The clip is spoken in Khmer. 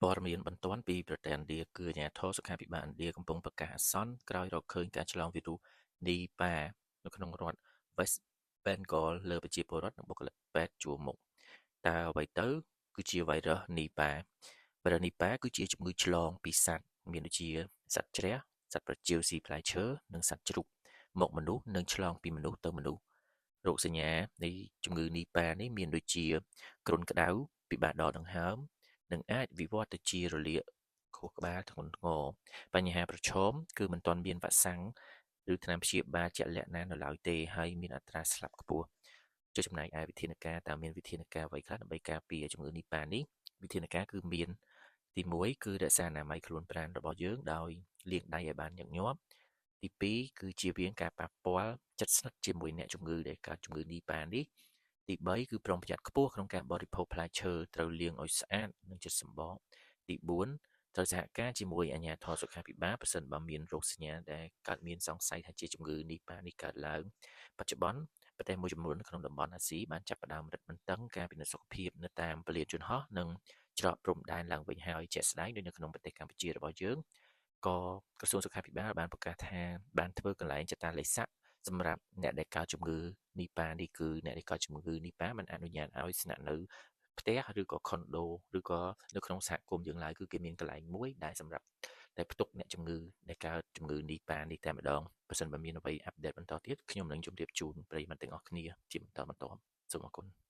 ព័ត៌មានបន្ទាន់ពីប្រទេសឥណ្ឌាគឺអាជ្ញាធរសុខាភិបាលឥណ្ឌាកំពុងប្រកាសអាសន្នក្រោយរកឃើញការឆ្លងវីរុសនីប៉ានៅក្នុងរដ្ឋ West Bengal លើប្រជាពលរដ្ឋនិងបុគ្គលិកពេទ្យជួរមុខតើអ្វីទៅគឺជាវីរុសនីប៉ាវីរុសនីប៉ាគឺជាជំងឺឆ្លងពីសត្វមានដូចជាសត្វជ្រះសត្វប្រចៀវស៊ីផ្លែឈើនិងសត្វជ្រូកមកមនុស្សនិងឆ្លងពីមនុស្សទៅមនុស្សរោគសញ្ញានៃជំងឺនីប៉ានេះមានដូចជាគ្រុនក្តៅពិបាកដកដង្ហើមនិងអាចវិវត្តទៅជារលាកខួរក្បាលធ្ងន់ធ្ងរបញ្ហាប្រឈមគឺមិនទាន់មានវ៉ាក់សាំងឬថ្នាំព្យាបាលជាក់លាក់ណានៅឡើយទេហើយមានអត្រាស្លាប់ខ្ពស់ចុះចំណែកឯវិធានការតើមានវិធានការអ្វីខ្លះដើម្បីការពារជំងឺនីប៉ានេះវិធានការគឺមានទី1គឺរក្សាអនាម័យខ្លួនប្រាណរបស់យើងដោយលាងដៃឲ្យបានញឹកញាប់ទី2គឺជៀសវាងការប៉ះពាល់ជិតស្និទ្ធជាមួយអ្នកជំងឺដែលកើតជំងឺនីប៉ានេះទី3គឺប្រុងប្រយ័ត្នខ្ពស់ក្នុងការបរិភោគផ្លែឈើត្រូវលាងឲ្យស្អាតនិងជិតសម្បកទី4ត្រូវសហការជាមួយអាជ្ញាធរសុខាភិបាលប្រសិនបើមានរោគសញ្ញាដែលកើតមានសង្ស័យថាជាជំងឺនីប៉ានេះកើតឡើងបច្ចុប្បន្នប្រទេសមួយចំនួនក្នុងតំបន់អាស៊ីបានចាប់ផ្ដើមរឹតបន្តឹងការពិនិត្យសុខភាពនៅតាមពលានយន្តហោះនិងច្រកព្រំដែនឡើងវិញហើយជាក់ស្ដែងដូចនៅក្នុងប្រទេសកម្ពុជារបស់យើងក៏ក្រសួងសុខាភិបាលបានប្រកាសថាបានធ្វើកន្លែងចតាឡេស័កសម្រាប់អ្នកដែលកើតជំងឺនីប៉ានេះគឺអ្នកដែលកើតជំងឺនីប៉ាមិនអនុញ្ញាតឲ្យស្នាក់នៅផ្ទះឬក៏ខុនដូឬក៏នៅក្នុងសហគមន៍យើងឡើយគឺគេមានកន្លែងមួយដែលសម្រាប់តែផ្ទុកអ្នកជំងឺដែលកើតជំងឺនីប៉ានេះតែម្ដងបើសិនបើមានអ្វីអាប់ដេតបន្តទៀតខ្ញុំនឹងជម្រាបជូនប្រិយមិត្តទាំងអស់គ្នាជាបន្តបន្ទាប់សូមអរគុណ